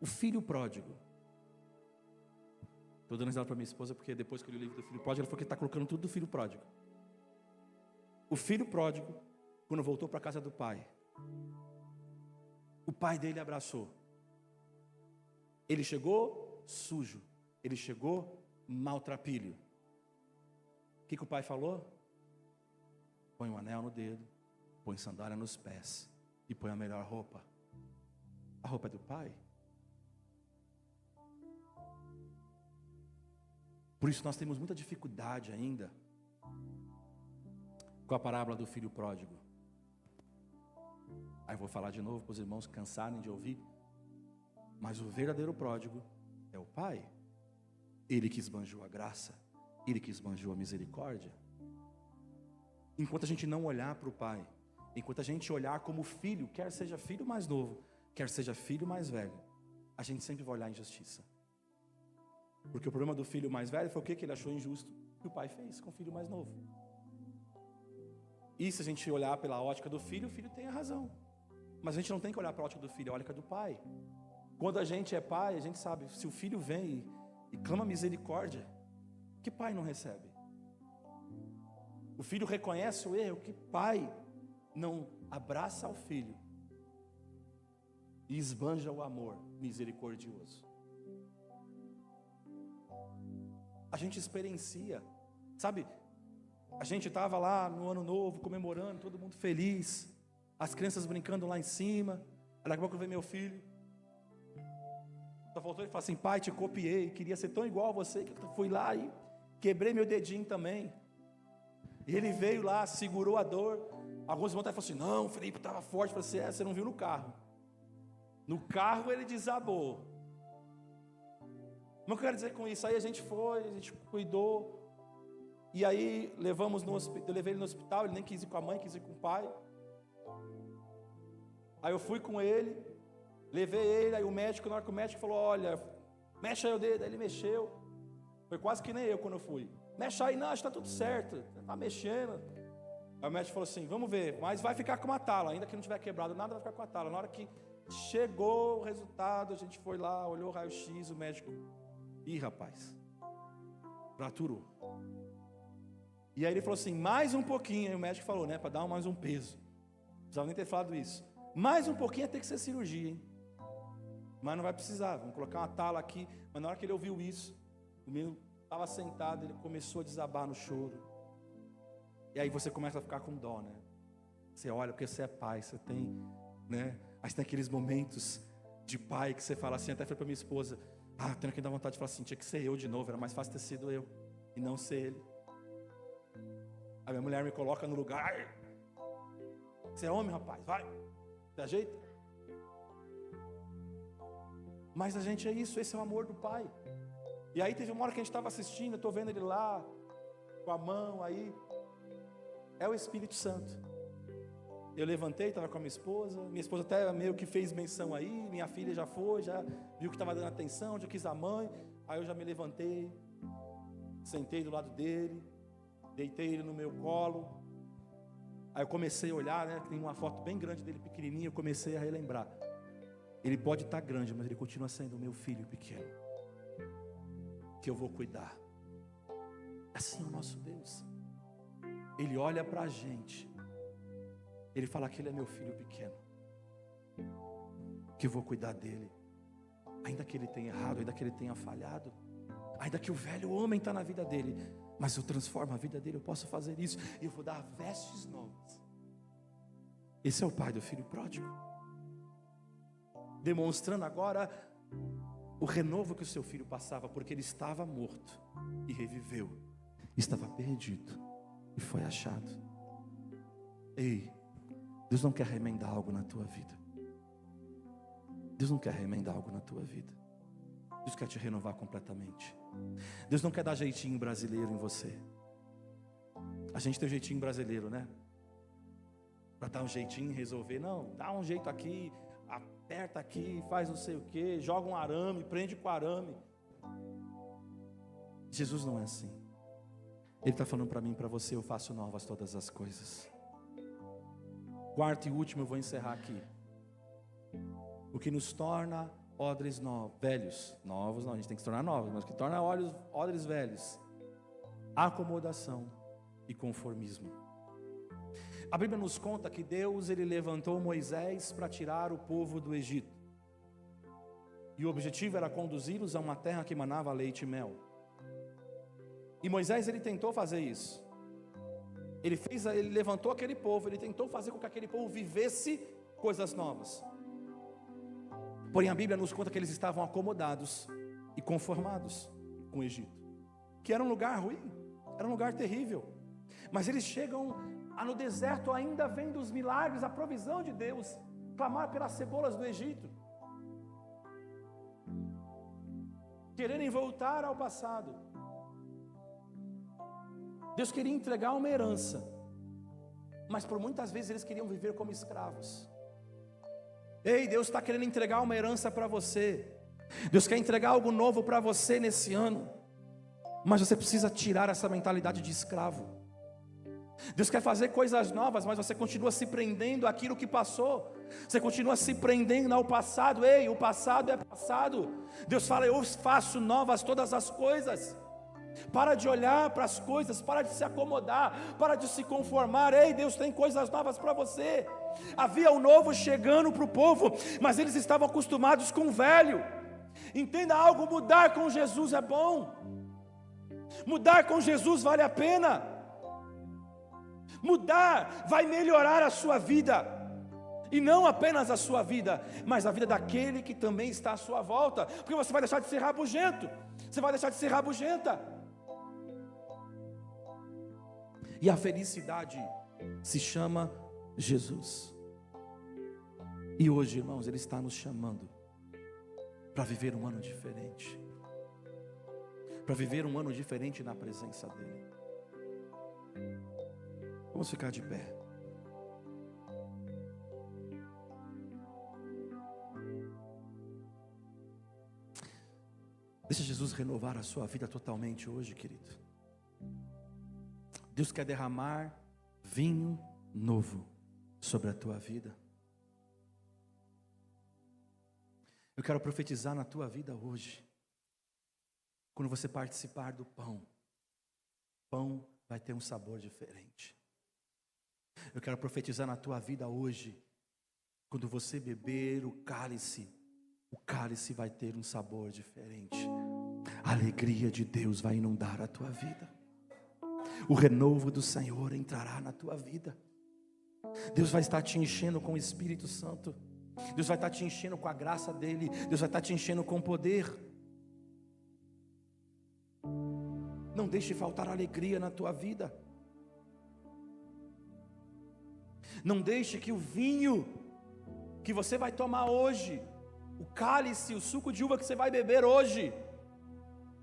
O filho pródigo. Estou dando risada para minha esposa, porque depois que eu li o livro do filho pródigo, ela falou que está colocando tudo do filho pródigo. O filho pródigo, quando voltou para a casa do pai, o pai dele abraçou. Ele chegou sujo, ele chegou maltrapilho. O que o pai falou? Põe um anel no dedo, põe sandália nos pés e põe a melhor roupa. A roupa é do pai. Por isso nós temos muita dificuldade ainda com a parábola do filho pródigo. Aí eu vou falar de novo para os irmãos cansarem de ouvir. Mas o verdadeiro pródigo é o pai. Ele que esbanjou a graça, ele que esbanjou a misericórdia. Enquanto a gente não olhar para o pai, enquanto a gente olhar como filho, quer seja filho mais novo, quer seja filho mais velho, a gente sempre vai olhar a injustiça. Porque o problema do filho mais velho foi o que ele achou injusto que o pai fez com o filho mais novo. E se a gente olhar pela ótica do filho, o filho tem a razão. Mas a gente não tem que olhar para a ótica do filho, a ótica do pai. Quando a gente é pai, a gente sabe, se o filho vem e clama misericórdia, que pai não recebe? O filho reconhece o erro, que pai não abraça o filho e esbanja o amor misericordioso? A gente experiencia, sabe? A gente estava lá no ano novo, comemorando, todo mundo feliz, as crianças brincando lá em cima. Daqui a pouco veio meu filho, só faltou ele falar assim: pai, te copiei, queria ser tão igual a você, que eu fui lá e quebrei meu dedinho também. E ele veio lá, segurou a dor. Alguns irmãos falaram assim: não, o Felipe estava forte. Eu falei assim: você não viu no carro. No carro ele desabou. Mas o que eu quero dizer com isso? Aí a gente foi, a gente cuidou. E aí eu levei ele no hospital. Ele nem quis ir com a mãe, quis ir com o pai. Aí eu fui com ele, levei ele. Aí o médico, na hora que o médico falou: olha, mexe aí o dedo. Aí ele mexeu. Foi quase que nem eu quando eu fui. Mexe aí, não, está tudo certo, está mexendo. Aí o médico falou assim: vamos ver, mas vai ficar com uma tala, ainda que não tiver quebrado nada, vai ficar com a tala. Na hora que chegou o resultado, a gente foi lá, olhou o raio-x, o médico: ih, rapaz, fraturou. E aí ele falou assim: mais um pouquinho. Aí o médico falou, né, para dar mais um peso. precisava nem ter falado isso. Mais um pouquinho ia ter que ser cirurgia, hein? Mas não vai precisar, vamos colocar uma tala aqui. Mas na hora que ele ouviu isso, o menino estava sentado, ele começou a desabar no choro. E aí você começa a ficar com dó, né? Você olha, porque você é pai, você tem, né? Aí tem aqueles momentos de pai que você fala assim, até falei para minha esposa, tendo que dar vontade de falar assim, tinha que ser eu de novo, era mais fácil ter sido eu, e não ser ele. A minha mulher me coloca no lugar, você é homem, rapaz, vai, se ajeita. Mas a gente é isso, esse é o amor do pai. E aí teve uma hora que a gente estava assistindo, eu estou vendo ele lá, com a mão aí, é o Espírito Santo. Eu levantei, estava com a minha esposa até meio que fez menção aí, minha filha já foi, já viu que estava dando atenção, já quis a mãe, aí eu já me levantei, sentei do lado dele, deitei ele no meu colo, aí eu comecei a olhar, né, tem uma foto bem grande dele pequenininho, eu comecei a relembrar, ele pode estar grande, mas ele continua sendo o meu filho pequeno, que eu vou cuidar. Assim é o nosso Deus, Ele olha para a gente, Ele fala que Ele é meu filho pequeno, que eu vou cuidar dele, ainda que ele tenha errado, ainda que ele tenha falhado, ainda que o velho homem está na vida dele, mas eu transformo a vida dele, eu posso fazer isso, e eu vou dar vestes novas. Esse é o pai do filho pródigo, demonstrando agora o renovo que o seu filho passava, porque ele estava morto e reviveu, estava perdido e foi achado. Ei, Deus não quer remendar algo na tua vida. Deus não quer remendar algo na tua vida. Deus quer te renovar completamente. Deus não quer dar jeitinho brasileiro em você. A gente tem um jeitinho brasileiro, né? Para dar um jeitinho e resolver. Não, dá um jeito aqui, aperta aqui, faz não sei o que, joga um arame, prende com arame. Jesus não é assim. Ele está falando para mim e para você, eu faço novas todas as coisas. Quarto e último, eu vou encerrar aqui. O que nos torna odres velhos, novos não, a gente tem que se tornar novos, mas o que torna odres velhos, acomodação e conformismo. A Bíblia nos conta que Deus, ele levantou Moisés para tirar o povo do Egito, e o objetivo era conduzi-los a uma terra que manava leite e mel. E Moisés, ele tentou fazer isso. Ele levantou aquele povo, ele tentou fazer com que aquele povo vivesse coisas novas. Porém a Bíblia nos conta que eles estavam acomodados e conformados com o Egito, que era um lugar ruim, era um lugar terrível. Mas eles chegam no deserto, ainda vendo os milagres, a provisão de Deus, clamar pelas cebolas do Egito, quererem voltar ao passado. Deus queria entregar uma herança, mas por muitas vezes eles queriam viver como escravos. Ei, Deus está querendo entregar uma herança para você. Deus quer entregar algo novo para você nesse ano, mas você precisa tirar essa mentalidade de escravo. Deus quer fazer coisas novas, mas você continua se prendendo àquilo que passou. Você continua se prendendo ao passado. Ei, o passado é passado. Deus fala, eu faço novas todas as coisas. Para de olhar para as coisas, para de se acomodar, para de se conformar. Ei, Deus tem coisas novas para você. Havia o novo chegando para o povo, mas eles estavam acostumados com o velho. Entenda algo, mudar com Jesus é bom. Mudar com Jesus vale a pena. Mudar vai melhorar a sua vida. E não apenas a sua vida, mas a vida daquele que também está à sua volta. Porque você vai deixar de ser rabugento. Você vai deixar de ser rabugenta. E a felicidade se chama Jesus. E hoje, irmãos, Ele está nos chamando para viver um ano diferente. Para viver um ano diferente na presença dEle. Vamos ficar de pé. Deixa Jesus renovar a sua vida totalmente hoje, querido. Deus quer derramar vinho novo sobre a tua vida. Eu quero profetizar na tua vida hoje. Quando você participar do pão, o pão vai ter um sabor diferente. Eu quero profetizar na tua vida hoje. Quando você beber o cálice vai ter um sabor diferente. A alegria de Deus vai inundar a tua vida. O renovo do Senhor entrará na tua vida. Deus vai estar te enchendo com o Espírito Santo. Deus vai estar te enchendo com a graça dEle. Deus vai estar te enchendo com poder. Não deixe faltar alegria na tua vida. Não deixe que o vinho que você vai tomar hoje, o cálice, o suco de uva que você vai beber hoje,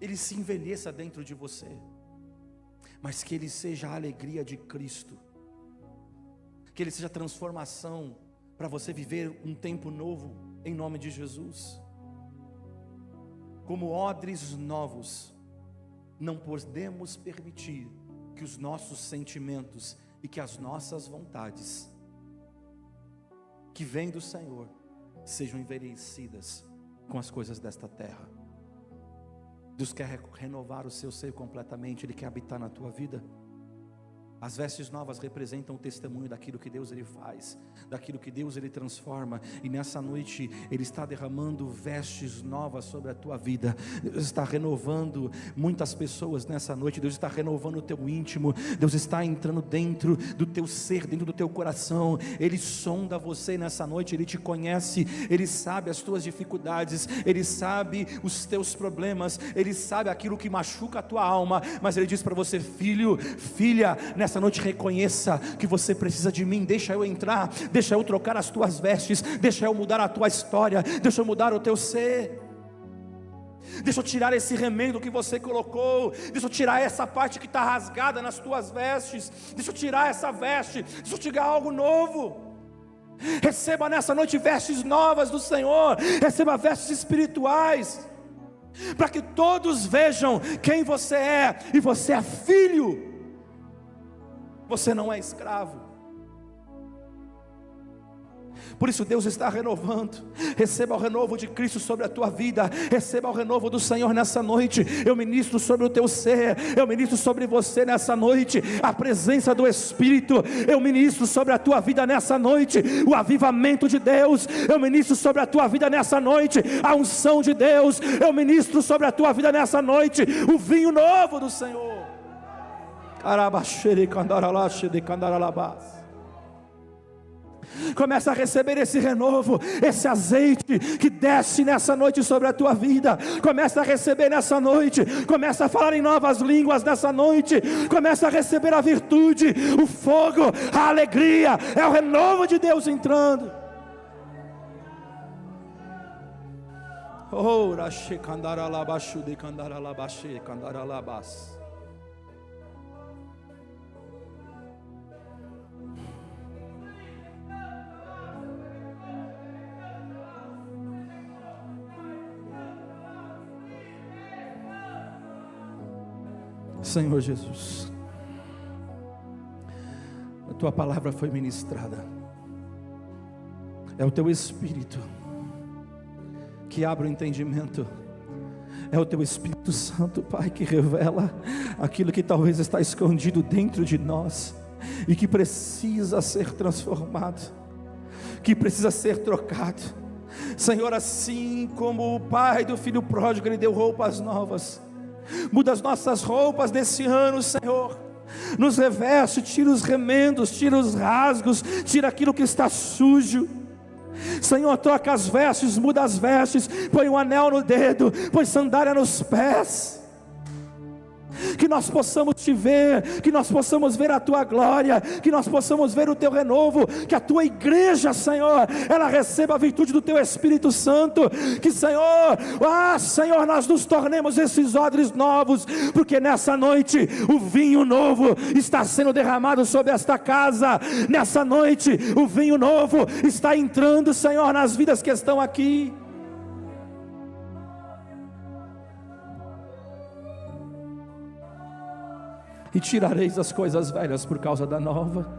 ele se envelheça dentro de você, mas que ele seja a alegria de Cristo, que ele seja transformação, para você viver um tempo novo, em nome de Jesus. Como odres novos, não podemos permitir que os nossos sentimentos e que as nossas vontades, que vêm do Senhor, sejam envelhecidas com as coisas desta terra. Deus quer renovar o seu ser completamente. Ele quer habitar na tua vida. As vestes novas representam o testemunho daquilo que Deus ele faz, daquilo que Deus ele transforma. E nessa noite Ele está derramando vestes novas sobre a tua vida. Deus está renovando muitas pessoas nessa noite. Deus está renovando o teu íntimo. Deus está entrando dentro do teu ser, dentro do teu coração. Ele sonda você nessa noite. Ele te conhece. Ele sabe as tuas dificuldades. Ele sabe os teus problemas. Ele sabe aquilo que machuca a tua alma. Mas Ele diz para você: filho, filha, nessa noite reconheça que você precisa de mim. Deixa eu entrar, deixa eu trocar as tuas vestes, deixa eu mudar a tua história, deixa eu mudar o teu ser, deixa eu tirar esse remendo que você colocou, deixa eu tirar essa parte que está rasgada nas tuas vestes, deixa eu tirar essa veste, deixa eu te dar algo novo. Receba nessa noite vestes novas do Senhor, receba vestes espirituais, para que todos vejam quem você é, e você é filho. Você não é escravo. Por isso Deus está renovando. Receba o renovo de Cristo sobre a tua vida. Receba o renovo do Senhor nessa noite. Eu ministro sobre o teu ser. Eu ministro sobre você nessa noite a presença do Espírito. Eu ministro sobre a tua vida nessa noite o avivamento de Deus. Eu ministro sobre a tua vida nessa noite a unção de Deus. Eu ministro sobre a tua vida nessa noite o vinho novo do Senhor. Começa a receber esse renovo, esse azeite que desce nessa noite sobre a tua vida. Começa a receber nessa noite. Começa a falar em novas línguas nessa noite. Começa a receber a virtude, o fogo, a alegria. É o renovo de Deus entrando. Oh, rashi kandara labashu de kandara labashi kandara labas. Senhor Jesus, a tua palavra foi ministrada. É o teu Espírito que abre o entendimento. É o teu Espírito Santo, Pai, que revela aquilo que talvez está escondido dentro de nós e que precisa ser transformado, que precisa ser trocado. Senhor, assim como o pai do filho pródigo, ele deu roupas novas. Muda as nossas roupas nesse ano, Senhor. Nos reveste, tira os remendos, tira os rasgos, tira aquilo que está sujo. Senhor, troca as vestes, muda as vestes, põe um anel no dedo, põe sandália nos pés. Que nós possamos te ver, que nós possamos ver a tua glória, que nós possamos ver o teu renovo, que a tua igreja, Senhor, ela receba a virtude do teu Espírito Santo, que Senhor, Senhor, nós nos tornemos esses odres novos, porque nessa noite o vinho novo está sendo derramado sobre esta casa. Nessa noite o vinho novo está entrando, Senhor, nas vidas que estão aqui. E tirareis as coisas velhas por causa da nova.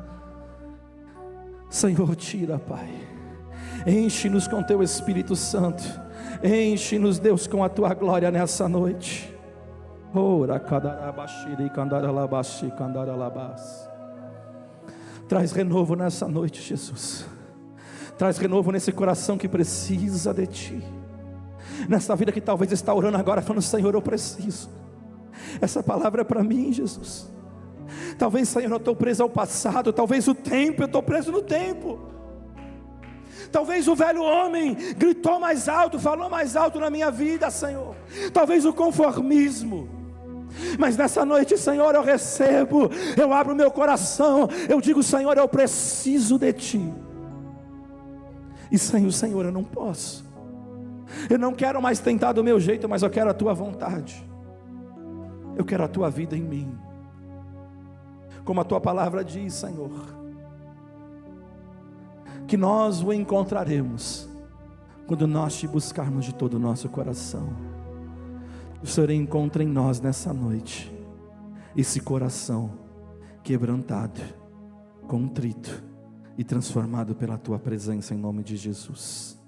Senhor, tira, Pai. Enche-nos com teu Espírito Santo. Enche-nos, Deus, com a tua glória nessa noite. Traz renovo nessa noite, Jesus. Traz renovo nesse coração que precisa de Ti. Nessa vida que talvez está orando agora, falando: Senhor, eu preciso. Essa palavra é para mim, Jesus. Talvez, Senhor, eu estou preso ao passado. Talvez o tempo, eu estou preso no tempo. Talvez o velho homem gritou mais alto, falou mais alto na minha vida, Senhor. Talvez o conformismo. Mas nessa noite, Senhor, eu recebo, eu abro meu coração, eu digo: Senhor, eu preciso de Ti. E sem o Senhor eu não posso. Eu não quero mais tentar do meu jeito, mas eu quero a Tua vontade. Eu quero a Tua vida em mim. Como a Tua palavra diz, Senhor, que nós o encontraremos quando nós Te buscarmos de todo o nosso coração. O Senhor encontra em nós nessa noite esse coração quebrantado, contrito e transformado pela Tua presença, em nome de Jesus.